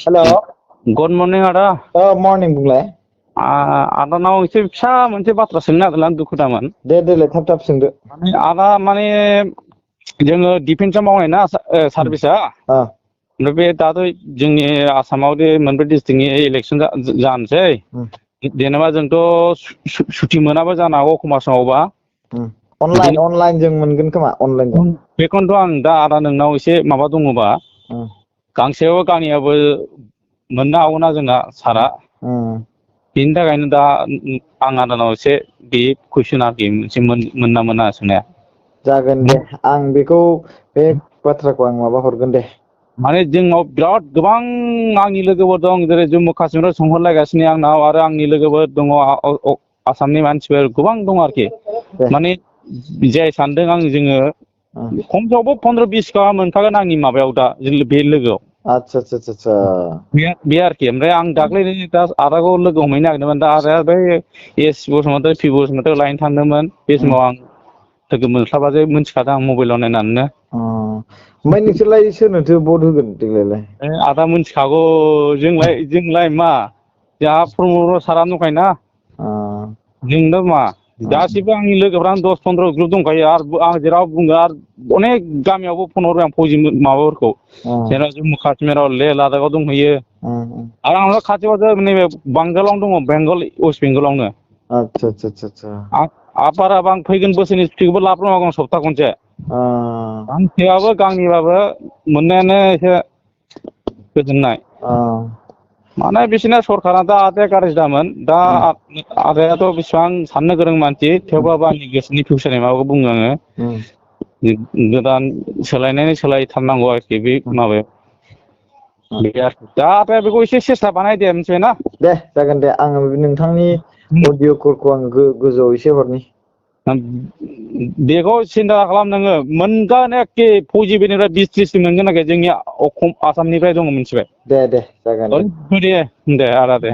हेल'। Good morning आदा। Morning बुंलाय। आदानाव एसे फिसा मोनसे बाथ्रा सोंनो नागिरदोंमोन आं दुखुथामोन। देलाय थाब थाब सोंदो। आदा माने जोङो डिफेन्सआव मावनाय ना सार्भिसा। ओमफ्राय बे दाथ' जोंनि आसामाव दे मोनब्रै डिस्ट्रिक्टनि इलेक्सन जानोसै। जेनेबा जोंथ' सुटि मोनाबो जानो हागौ एखमबा समावबा। अनलाइन जों मोनगोन खोमा अनलाइनजों। बेखौनोथ' आं दा आदा नोंनाव एसे माबा दङबा गांसेयाबो गांनैयाबो मोननो हागौना जोंना सारा। बेनि थाखायनो दा आं आदानाव एसे बे कुइसन आरोखि मोनसे मोनो ना मोना सोंनाया। जागोन दे आं बेखौ बे बाथ्राखौ आं माबा हरगोन दे। माने जोंनाव बिराद गोबां आंनि लोगोफोर दं जेरै जम्मु काश्मीराव सोंहरलायगासिनो आंनाव आरो आंनि लोगोफोर दङ आसामनि मानसिफोर गोबां दं आरोखि। दे माने जाय सानदों आं जोङो खमसेयावबो 15-20 गाहाम मोनखागोन आंनि माबायाव दा बे लोगोआव। आतसा। बे आरोखि ओमफ्राय आं दाख्लै दा आदाखौ लोगो हमहैनो नागिरदोंमोन दा आदाया बै एस बसुमतारी पि बसुमतारीखौ लायनो थांदोंमोन बे समाव आं लोगो मोनस्लाबासै मिथिखादों आं मबाइलाव नायनानैनो। ओमफ्राय नोंसोरलाय सोरनोथो भट होगोन देग्लायलाय? आदा मिथिखागौ जोंलाय मा जोंहा प्रमद सारा दंखायोना। जोंल' मा गासिबो आंनि लोगोफ्रानो 10-15 ग्रुप दंखायो आरो आं जेराव बुङो आरो अनेक गामियावबो फन हरो आं फौजि माबाफोरखौ जेराव जम्मु काश्मीराव लेह लादाखआव दंहैयो। आरो आंनाव खाथियावथ' नैबे बांगालावनो दङ बेंगल वेस्ट बेंगलावनो। आतसा। आं फैगोन बोसोरनि सुटिखौबो लाफ्लांगोन सप्ता खनसे। गांसेबाबो गांनैबाबो मोननायानो एसे गोजोननाय। माने बिसोरना सरखारा दा आदाया गाज्रि दामोन दा आदायाथ' बेसेबां साननो गोरों मानसि थेवब्लाबो आंनि गोसोनि फिउचारनि माबाखौ बुङो आङो। गोदान सोलायथारनांगौ आरोखि बे माबायाव। दा आदाया बेखौ एसे सेस्था बानायदे मिथिबायना। दे जागोन दे आङो नोंथांनि अडिअ कलखौ आं गोजौआव एसे हरनि। बेखौ सिन्था खालाम नोङो मोनगोन एखे फौजिफोरनिफ्राय 20-30 मोनगोन आरोखि जोंनि आसामनिफ्राय दङ मिथिबाय। दे जागोन दे। दे आदा दे।